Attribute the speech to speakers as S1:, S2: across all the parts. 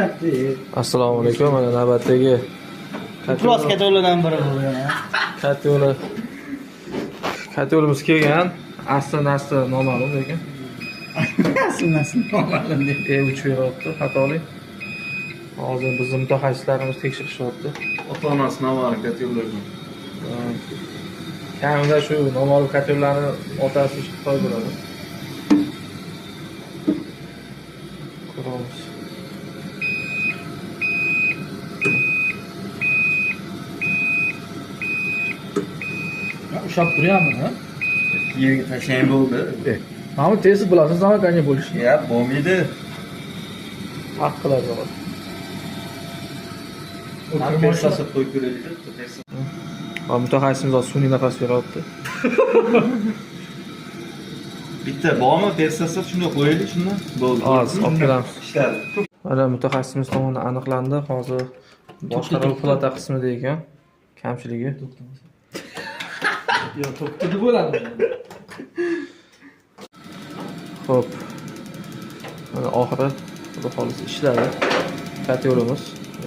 S1: qilyapti.
S2: Assalomu alaykum. Mana navbatdagi
S1: Cross katalogdan biri bu yana.
S2: katalogimiz kelgan. Asli noma'lum lekin
S1: Asl noma'lum deb.
S2: E3 beryapti, xatoli. Hozir bizning mutaxassislarimiz tekshirishyapti.
S3: Ota-onasi noma'lum katalogdan.
S2: Kamida shu noma'lum kataloglarni otasi Xitoy bo'ladi. Ko'ramiz.
S1: Ushlab turyapmi, ha?
S3: Yerga tashlang bo'ldi.
S2: Mana tez bilasiz, zamokanye bo'lishi.
S3: Ya, bo'lmaydi.
S2: Haq qiladi faqat.
S3: Persasi qo'yib ko'raylik.
S2: Va mutaxassisimiz hozir sun'iy nafas beryapti.
S3: Bitta bormi persasi shunday qo'yaylik shundan. Bo'ldi.
S2: Hozir olib kelamiz.
S3: Ishladi.
S2: Mana mutaxassisimiz tomonidan aniqlandi. Hozir boshqaruv plata qismida ekan kamchiligi.
S1: Yo'q, to'xtadi bo'ladi.
S2: Xo'p. Mana oxiri xudo xolis ishladi. Katerimiz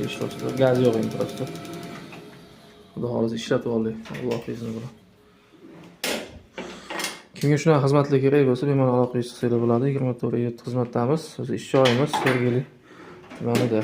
S2: ishlashdi. Gaz yo'q endi prosta. Xudo xolis ishlatib oldik. Alloh izni bilan. Kimga shunaqa xizmatlar kerak bo'lsa, bemalol aloqa qilishsa bo'ladi. 24/7 xizmatdamiz. O'zi ish joyimiz Sergeli tumanida.